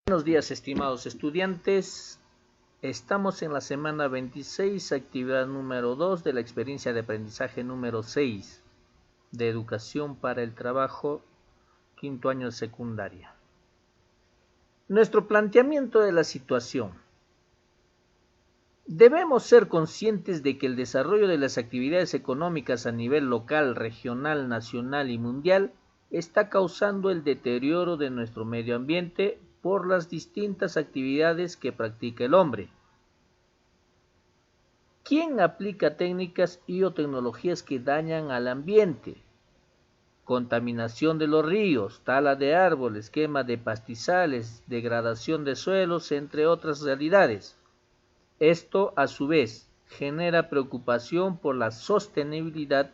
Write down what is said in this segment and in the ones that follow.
Buenos días, estimados estudiantes. Estamos en la semana 26, actividad número 2 de la experiencia de aprendizaje número 6 de educación para el trabajo, quinto año de secundaria. Nuestro planteamiento de la situación. Debemos ser conscientes de que el desarrollo de las actividades económicas a nivel local, regional, nacional y mundial está causando el deterioro de nuestro medio ambiente por las distintas actividades que practica el hombre. ¿Quién aplica técnicas o tecnologías que dañan al ambiente? Contaminación de los ríos, tala de árboles, quema de pastizales, degradación de suelos, entre otras realidades. Esto, a su vez, genera preocupación por la sostenibilidad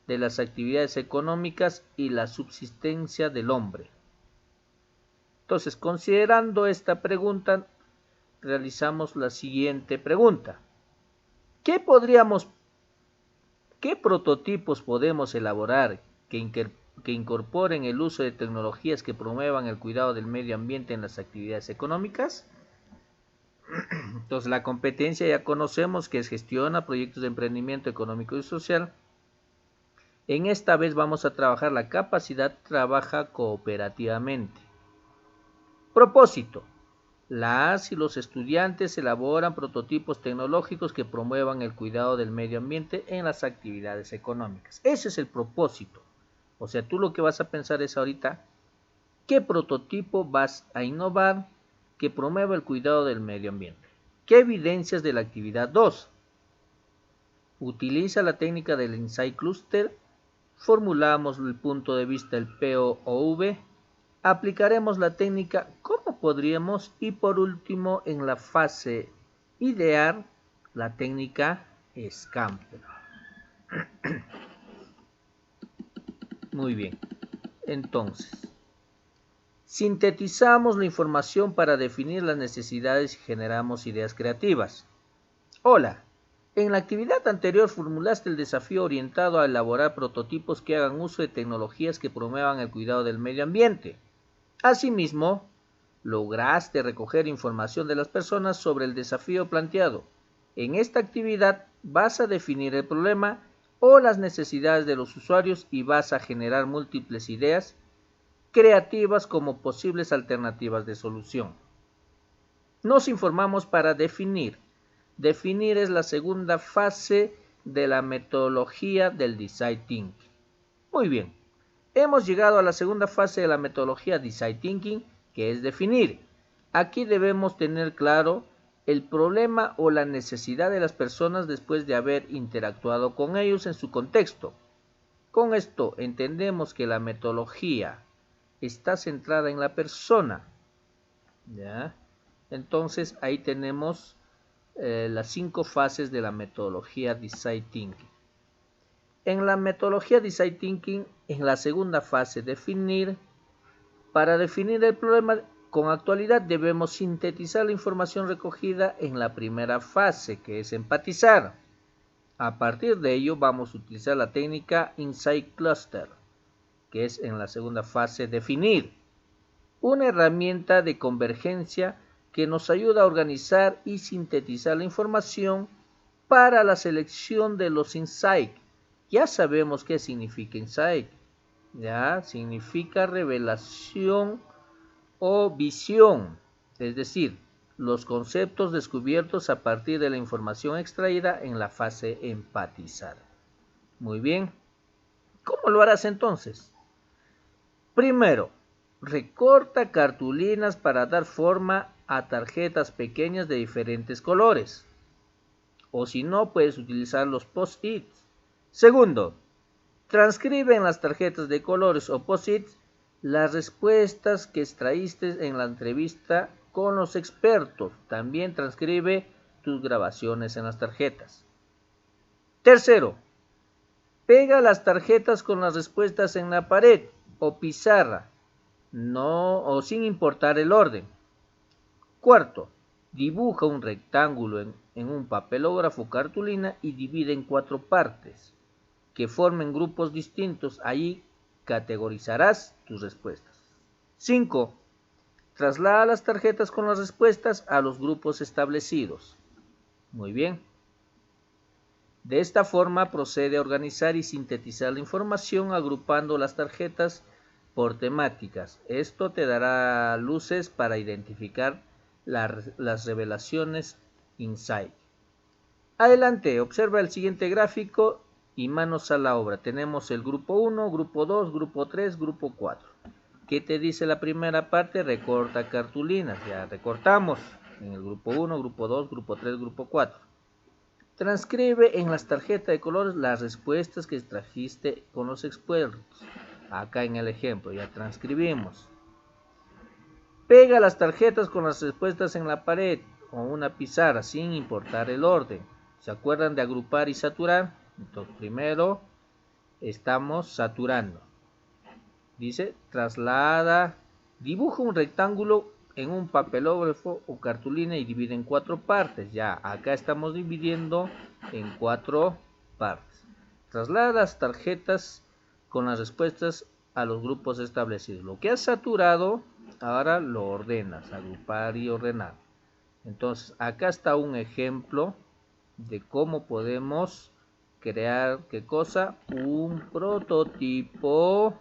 de las actividades económicas y la subsistencia del hombre. Entonces, considerando esta pregunta, realizamos la siguiente pregunta. ¿Qué prototipos podemos elaborar que incorporen el uso de tecnologías que promuevan el cuidado del medio ambiente en las actividades económicas? Entonces, la competencia ya conocemos que es gestiona proyectos de emprendimiento económico y social. En esta vez vamos a trabajar la capacidad trabaja cooperativamente. Propósito. Las y los estudiantes elaboran prototipos tecnológicos que promuevan el cuidado del medio ambiente en las actividades económicas. Ese es el propósito. O sea, tú lo que vas a pensar es ahorita, ¿qué prototipo vas a innovar que promueva el cuidado del medio ambiente? ¿Qué evidencias de la actividad 2? Utiliza la técnica del Insight Cluster, formulamos el punto de vista del POV, aplicaremos la técnica ¿cómo podríamos? Y por último, en la fase idear, la técnica Scamper. Muy bien, entonces, sintetizamos la información para definir las necesidades y generamos ideas creativas. Hola, en la actividad anterior formulaste el desafío orientado a elaborar prototipos que hagan uso de tecnologías que promuevan el cuidado del medio ambiente. Asimismo, lograste recoger información de las personas sobre el desafío planteado. En esta actividad vas a definir el problema o las necesidades de los usuarios y vas a generar múltiples ideas creativas como posibles alternativas de solución. Nos informamos para definir. Definir es la segunda fase de la metodología del Design Thinking. Muy bien. Hemos llegado a la segunda fase de la metodología Design Thinking, que es definir. Aquí debemos tener claro el problema o la necesidad de las personas después de haber interactuado con ellos en su contexto. Con esto entendemos que la metodología está centrada en la persona. ¿Ya? Entonces ahí tenemos las 5 fases de la metodología Design Thinking. En la metodología Design Thinking, en la segunda fase, definir. Para definir el problema con actualidad debemos sintetizar la información recogida en la primera fase, que es empatizar. A partir de ello vamos a utilizar la técnica Insight Cluster, que es en la segunda fase definir. Una herramienta de convergencia que nos ayuda a organizar y sintetizar la información para la selección de los insights. Ya sabemos qué significa insight. Ya significa revelación o visión, es decir, los conceptos descubiertos a partir de la información extraída en la fase empatizar. Muy bien. ¿Cómo lo harás entonces? Primero, recorta cartulinas para dar forma a tarjetas pequeñas de diferentes colores. O si no, puedes utilizar los post-its. Segundo, transcribe en las tarjetas de colores o post-its las respuestas que extraíste en la entrevista con los expertos. También transcribe tus grabaciones en las tarjetas. Tercero, pega las tarjetas con las respuestas en la pared o pizarra, o sin importar el orden. Cuarto, dibuja un rectángulo en un papelógrafo o cartulina y divide en 4 partes que formen grupos distintos. Ahí categorizarás tus respuestas. 5. Traslada las tarjetas con las respuestas a los grupos establecidos. Muy bien. De esta forma procede a organizar y sintetizar la información agrupando las tarjetas por temáticas. Esto te dará luces para identificar las revelaciones insight. Adelante, observa el siguiente gráfico y manos a la obra. Tenemos el grupo 1, grupo 2, grupo 3, grupo 4. ¿Qué te dice la primera parte? Recorta cartulinas. Ya recortamos en el grupo 1, grupo 2, grupo 3, grupo 4. Transcribe en las tarjetas de colores las respuestas que trajiste con los expertos. Acá en el ejemplo ya transcribimos. Pega las tarjetas con las respuestas en la pared o una pizarra sin importar el orden. ¿Se acuerdan de agrupar y saturar? Entonces primero estamos saturando. Dice traslada, dibuja un rectángulo en un papelógrafo o cartulina y divide en 4 partes. Ya, acá estamos dividiendo en 4 partes. Traslada las tarjetas con las respuestas a los grupos establecidos. Lo que has saturado, ahora lo ordenas, agrupar y ordenar. Entonces, acá está un ejemplo de cómo podemos crear, ¿qué cosa? Un prototipo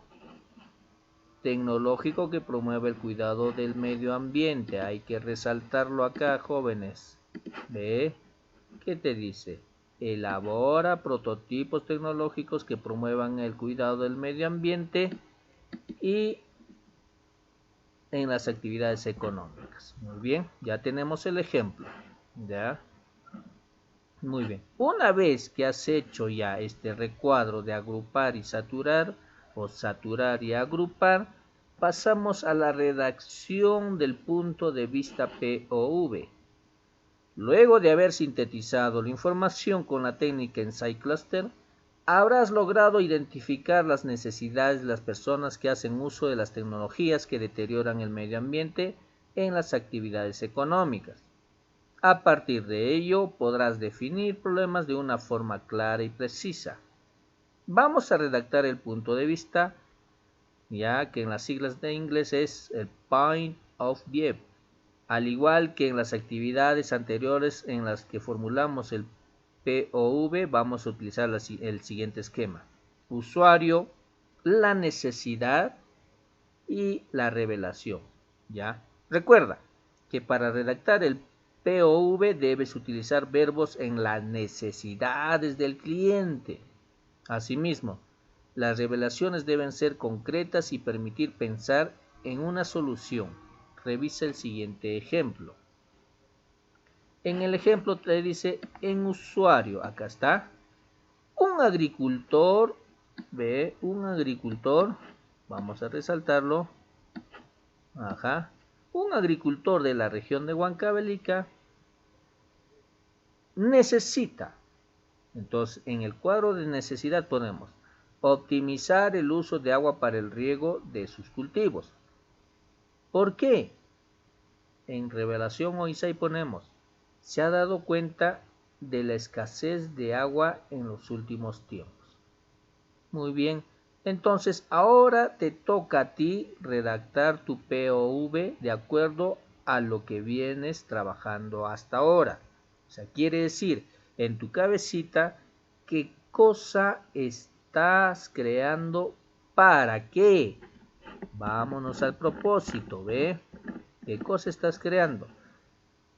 tecnológico que promueve el cuidado del medio ambiente. Hay que resaltarlo acá, jóvenes. ¿Ve? ¿Qué te dice? Elabora prototipos tecnológicos que promuevan el cuidado del medio ambiente y en las actividades económicas. Muy bien, ya tenemos el ejemplo. ¿Ya? Muy bien. Una vez que has hecho ya este recuadro de agrupar y saturar, o saturar y agrupar, pasamos a la redacción del punto de vista POV. Luego de haber sintetizado la información con la técnica Insight Cluster, habrás logrado identificar las necesidades de las personas que hacen uso de las tecnologías que deterioran el medio ambiente en las actividades económicas. A partir de ello, podrás definir problemas de una forma clara y precisa. Vamos a redactar el punto de vista, ya que en las siglas de inglés es el Point of View. Al igual que en las actividades anteriores en las que formulamos el POV, vamos a utilizar el siguiente esquema. Usuario, la necesidad y la revelación. ¿Ya? Recuerda que para redactar el POV debes utilizar verbos en las necesidades del cliente. Asimismo, las revelaciones deben ser concretas y permitir pensar en una solución. Revisa el siguiente ejemplo. En el ejemplo te dice en usuario, acá está, un agricultor, ve, un agricultor, vamos a resaltarlo, ajá, un agricultor de la región de Huancavelica necesita. Entonces, en el cuadro de necesidad ponemos optimizar el uso de agua para el riego de sus cultivos. ¿Por qué? En revelación o insight ponemos, se ha dado cuenta de la escasez de agua en los últimos tiempos. Muy bien, entonces ahora te toca a ti redactar tu POV de acuerdo a lo que vienes trabajando hasta ahora. O sea, quiere decir, en tu cabecita, ¿qué cosa estás creando? ¿Para qué? Vámonos al propósito, ¿ve? ¿Qué cosa estás creando?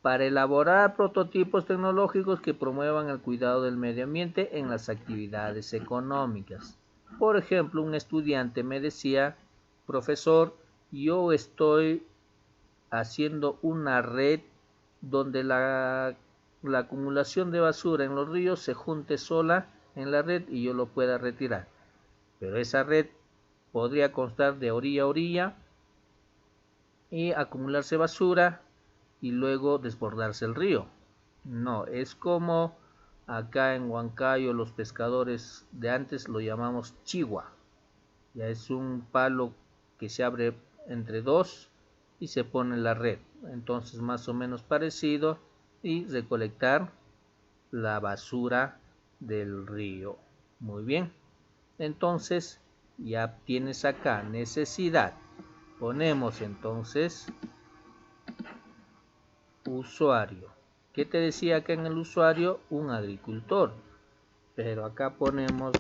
Para elaborar prototipos tecnológicos que promuevan el cuidado del medio ambiente en las actividades económicas. Por ejemplo, un estudiante me decía, profesor, yo estoy haciendo una red donde la acumulación de basura en los ríos se junte sola en la red y yo lo pueda retirar. Pero esa red podría constar de orilla a orilla y acumularse basura y luego desbordarse el río. No, es como acá en Huancayo los pescadores de antes lo llamamos chigua. Ya es un palo que se abre entre dos y se pone en la red. Entonces más o menos parecido y recolectar la basura del río. Muy bien. Entonces ya tienes acá necesidad. Ponemos entonces usuario. ¿Qué te decía acá en el usuario? Un agricultor. Pero acá ponemos,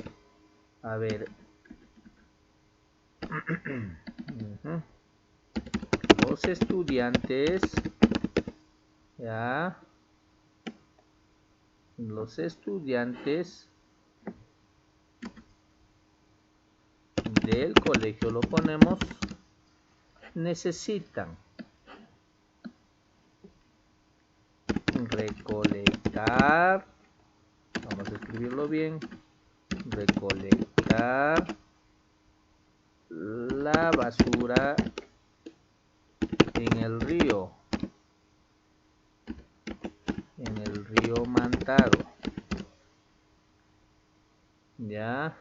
a ver, los estudiantes, ya, los estudiantes del colegio, lo ponemos, necesitan recolectar, vamos a escribirlo bien, recolectar la basura en el río Mantaro, ya.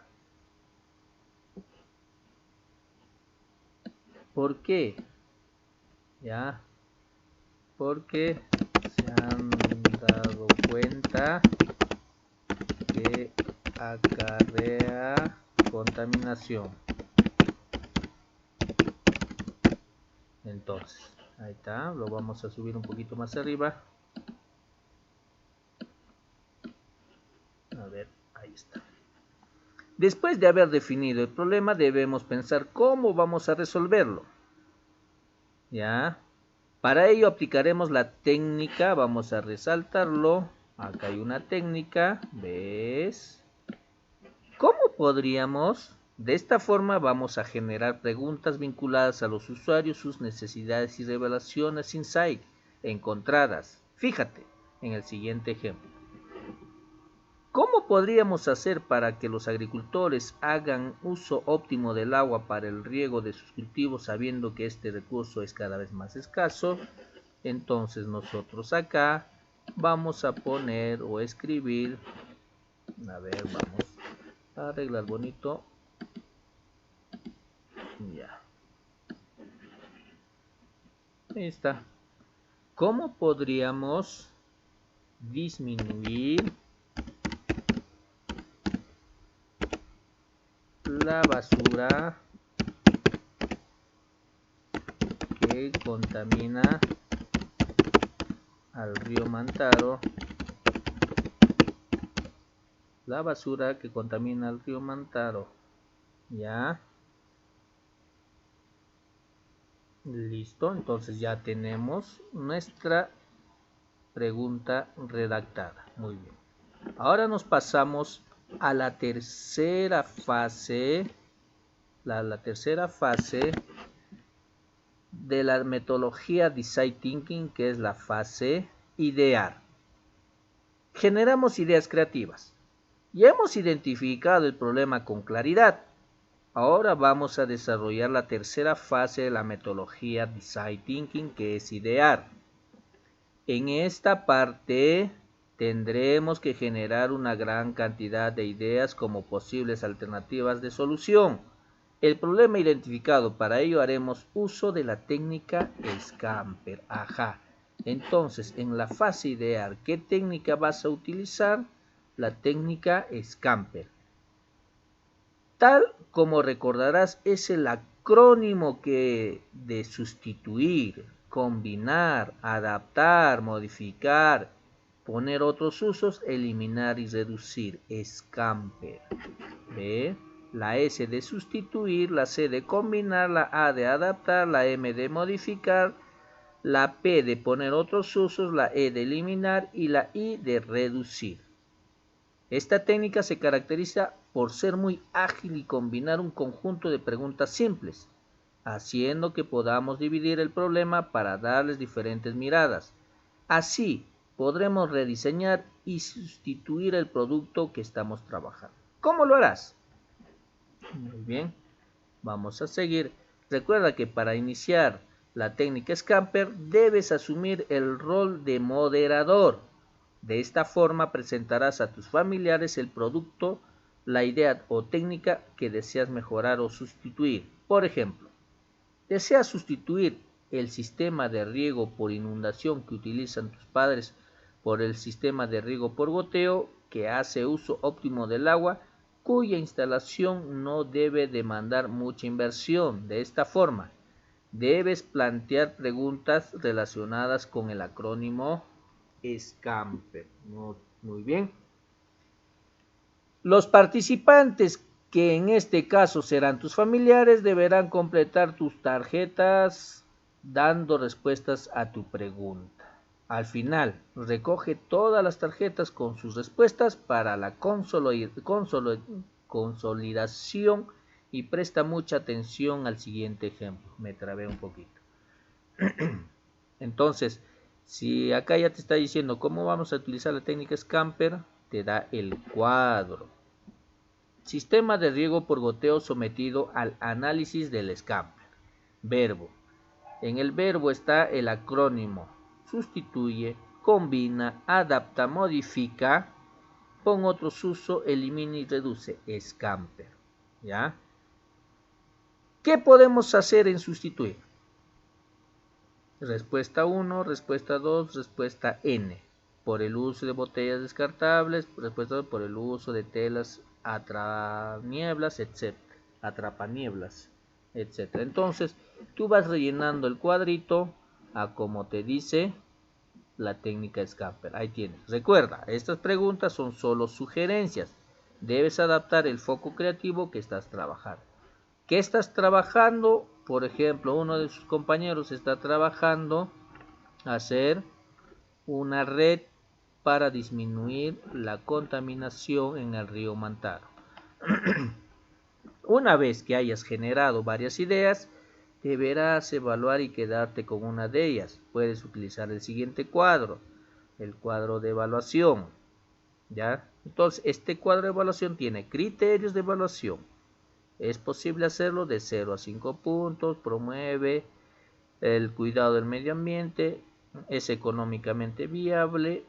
¿Por qué? Ya, porque se han dado cuenta que acarrea contaminación. Entonces, ahí está, lo vamos a subir un poquito más arriba. A ver, ahí está. Después de haber definido el problema, debemos pensar cómo vamos a resolverlo. ¿Ya? Para ello aplicaremos la técnica, vamos a resaltarlo. Acá hay una técnica, ¿ves? ¿Cómo podríamos? De esta forma vamos a generar preguntas vinculadas a los usuarios, sus necesidades y revelaciones insight encontradas. Fíjate en el siguiente ejemplo. ¿Cómo podríamos hacer para que los agricultores hagan uso óptimo del agua para el riego de sus cultivos sabiendo que este recurso es cada vez más escaso? Entonces nosotros acá vamos a poner o escribir, a ver, vamos a arreglar bonito, ya, ahí está. ¿Cómo podríamos disminuir la basura que contamina al río Mantaro? La basura que contamina al río Mantaro. Ya. Listo, entonces ya tenemos nuestra pregunta redactada. Muy bien. Ahora nos pasamos a la tercera fase. La tercera fase de la metodología Design Thinking, que es la fase idear. Generamos ideas creativas. Ya hemos identificado el problema con claridad. Ahora vamos a desarrollar la tercera fase de la metodología Design Thinking, que es idear. En esta parte tendremos que generar una gran cantidad de ideas como posibles alternativas de solución. El problema identificado, para ello haremos uso de la técnica Scamper. Ajá. Entonces, en la fase idear, ¿qué técnica vas a utilizar? La técnica Scamper. Tal como recordarás, es el acrónimo de sustituir, combinar, adaptar, modificar, poner otros usos, eliminar y reducir. Scamper. ¿Ve? La S de sustituir, la C de combinar, la A de adaptar, la M de modificar, la P de poner otros usos, la E de eliminar y la I de reducir. Esta técnica se caracteriza por ser muy ágil y combinar un conjunto de preguntas simples, haciendo que podamos dividir el problema para darles diferentes miradas. Así podremos rediseñar y sustituir el producto que estamos trabajando. ¿Cómo lo harás? Muy bien, vamos a seguir. Recuerda que para iniciar la técnica Scamper debes asumir el rol de moderador. De esta forma presentarás a tus familiares el producto, la idea o técnica que deseas mejorar o sustituir. Por ejemplo, deseas sustituir el sistema de riego por inundación que utilizan tus padres por el sistema de riego por goteo que hace uso óptimo del agua, cuya instalación no debe demandar mucha inversión. De esta forma, Debes plantear preguntas relacionadas con el acrónimo SCAMPER. Muy bien. Los participantes, que en este caso serán tus familiares, deberán completar tus tarjetas dando respuestas a tu pregunta. Al final, recoge todas las tarjetas con sus respuestas para la consolidación y presta mucha atención al siguiente ejemplo. Me trabé un poquito. Entonces, si acá ya te está diciendo cómo vamos a utilizar la técnica SCAMPER, te da el cuadro. Sistema de riego por goteo sometido al análisis del SCAMPER. Verbo. En el verbo está el acrónimo. Sustituye, combina, adapta, modifica, pon otro uso, elimina y reduce. SCAMPER. ¿Ya? ¿Qué podemos hacer en sustituir? Respuesta 1, respuesta 2, respuesta N. Por el uso de botellas descartables, respuesta 2, por el uso de telas atrapanieblas, etc. Atrapanieblas, etc. Entonces, tú vas rellenando el cuadrito a como te dice la técnica SCAMPER. Ahí tienes. Recuerda, estas preguntas son solo sugerencias. Debes adaptar el foco creativo que estás trabajando. ¿Qué estás trabajando? Por ejemplo, uno de sus compañeros está trabajando hacer una red para disminuir la contaminación en el río Mantaro. Una vez que hayas generado varias ideas, deberás evaluar y quedarte con una de ellas. Puedes utilizar el siguiente cuadro, el cuadro de evaluación. ¿Ya? Entonces, este cuadro de evaluación tiene criterios de evaluación. Es posible hacerlo de 0 a 5 puntos, promueve el cuidado del medio ambiente, es económicamente viable,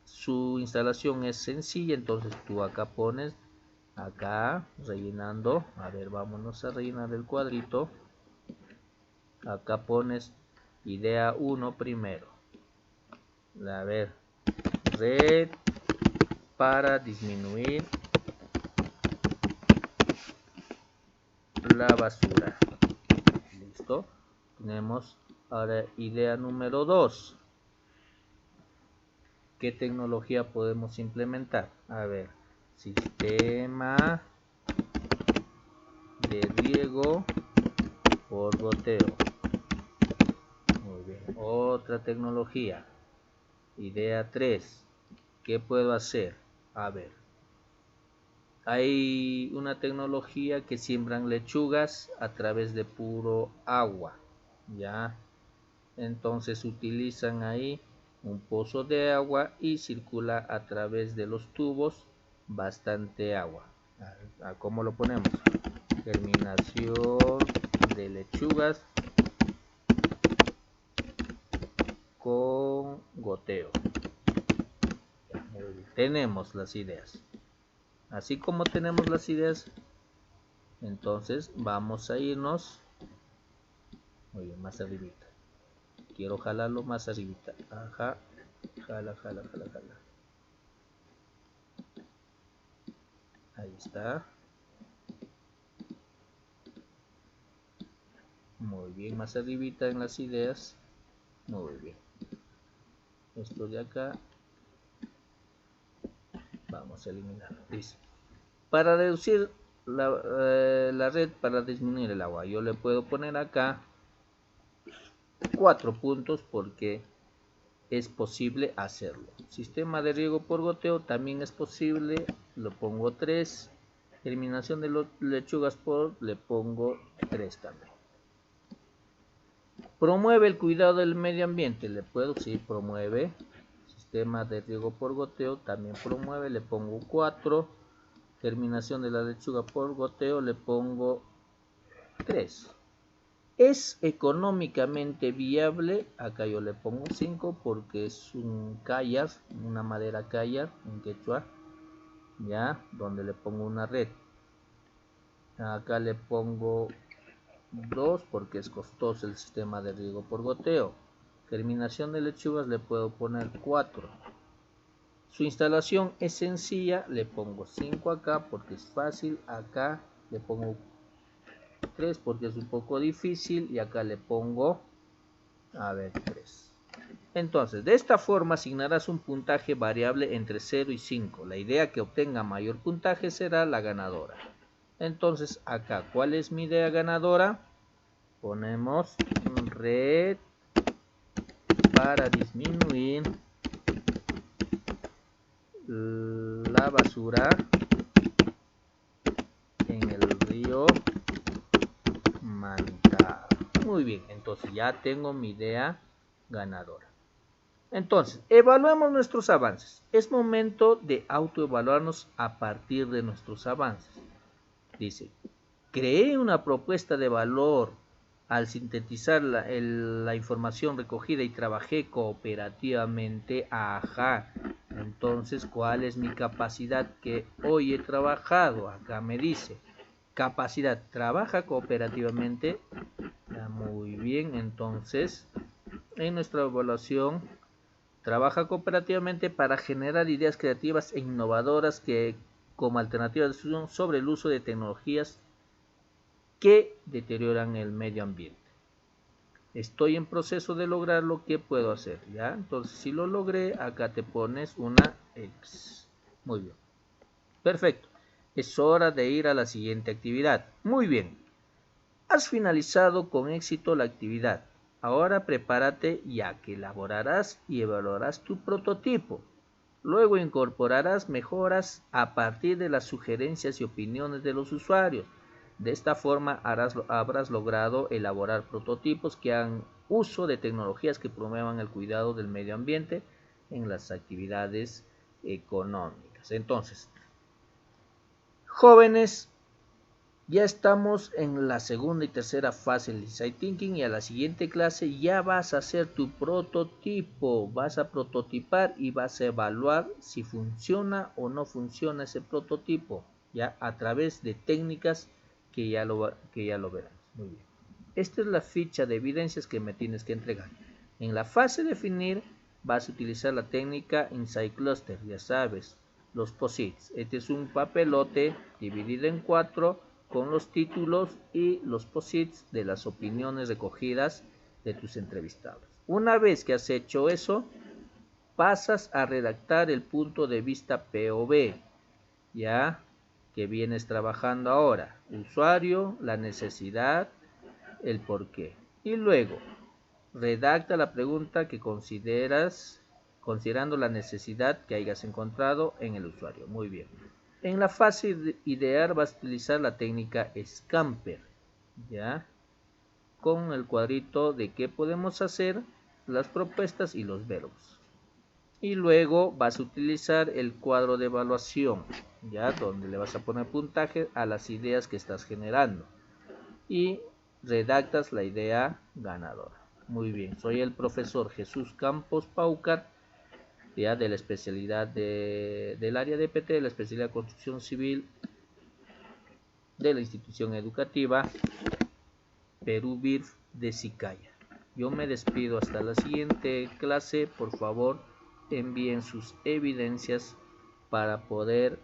su instalación es sencilla, entonces tú acá pones, acá rellenando, a ver, vámonos a rellenar el cuadrito, acá pones idea 1 primero, a ver, red para disminuir la basura. Listo. Tenemos ahora idea número 2. ¿Qué tecnología podemos implementar? A ver, sistema de riego por goteo. Muy bien. Otra tecnología. Idea 3. ¿Qué puedo hacer? A ver. Hay una tecnología que siembran lechugas a través de puro agua. ¿Ya? Entonces utilizan ahí un pozo de agua y circula a través de los tubos bastante agua. ¿Cómo lo ponemos? Germinación de lechugas con goteo. Tenemos las ideas. Así como tenemos las ideas, entonces vamos a irnos, oye, más arribita. Quiero jalarlo más arribita. Ajá. Jala. Ahí está. Muy bien, más arribita en las ideas. Muy bien. Esto de acá vamos a eliminarlo. Dice, para reducir la red, para disminuir el agua, yo le puedo poner acá 4 puntos porque es posible hacerlo. Sistema de riego por goteo también es posible, lo pongo 3. Eliminación de lechugas le pongo 3 también. Promueve el cuidado del medio ambiente, le puedo, sí, promueve. Sistema de riego por goteo también promueve, le pongo 4. Germinación de la lechuga por goteo le pongo 3. Es económicamente viable, acá yo le pongo 5 porque es un callar, una madera callar en quechua, ya, donde le pongo una red. Acá le pongo 2 porque es costoso el sistema de riego por goteo. Germinación de lechugas le puedo poner 4. Su instalación es sencilla, le pongo 5 acá porque es fácil. Acá le pongo 3 porque es un poco difícil y acá le pongo, a ver, 3. Entonces, de esta forma asignarás un puntaje variable entre 0 y 5. La idea que obtenga mayor puntaje será la ganadora. Entonces, acá, ¿cuál es mi idea ganadora? Ponemos red para disminuir la basura en el río Mancao. Muy bien, entonces ya tengo mi idea ganadora. Entonces, evaluemos nuestros avances. Es momento de autoevaluarnos a partir de nuestros avances. Dice, creé una propuesta de valor al sintetizar la información recogida y trabajé cooperativamente. Ajá. Entonces, ¿cuál es mi capacidad que hoy he trabajado? Acá me dice, capacidad, trabaja cooperativamente. Muy bien, entonces, en nuestra evaluación, trabaja cooperativamente para generar ideas creativas e innovadoras que, como alternativa de solución sobre el uso de tecnologías que deterioran el medio ambiente. Estoy en proceso de lograr lo que puedo hacer, ¿ya? Entonces, si lo logré, acá te pones una X. Muy bien. Perfecto. Es hora de ir a la siguiente actividad. Muy bien. Has finalizado con éxito la actividad. Ahora prepárate ya que elaborarás y evaluarás tu prototipo. Luego incorporarás mejoras a partir de las sugerencias y opiniones de los usuarios. De esta forma habrás logrado elaborar prototipos que hagan uso de tecnologías que promuevan el cuidado del medio ambiente en las actividades económicas. Entonces, jóvenes, ya estamos en la segunda y tercera fase del Design Thinking y a la siguiente clase ya vas a hacer tu prototipo, vas a prototipar y vas a evaluar si funciona o no funciona ese prototipo, ya a través de técnicas que ya lo verás. Muy bien. Esta es la ficha de evidencias que me tienes que entregar. En la fase de definir vas a utilizar la técnica Insight Cluster, ya sabes, los POSITs. Este es un papelote dividido en 4 con los títulos y los posits de las opiniones recogidas de tus entrevistados. Una vez que has hecho eso, pasas a redactar el punto de vista POV, ya que vienes trabajando ahora. Usuario, la necesidad, el porqué. Y luego, redacta la pregunta que consideras, considerando la necesidad que hayas encontrado en el usuario. Muy bien. En la fase de idear vas a utilizar la técnica Scamper, ¿ya? Con el cuadrito de qué podemos hacer, las propuestas y los verbos. Y luego vas a utilizar el cuadro de evaluación, ¿ya? Donde le vas a poner puntaje a las ideas que estás generando. Y redactas la idea ganadora. Muy bien, soy el profesor Jesús Campos Paucar, ya de la especialidad del área de PT, la especialidad de construcción civil de la institución educativa Perú BIRF de Sicaya. Yo me despido hasta la siguiente clase. Por favor, envíen sus evidencias para poder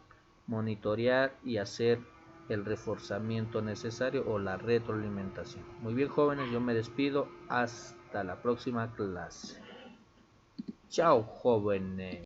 monitorear y hacer el reforzamiento necesario o la retroalimentación. Muy bien, jóvenes, yo me despido hasta la próxima clase. Chao, jóvenes.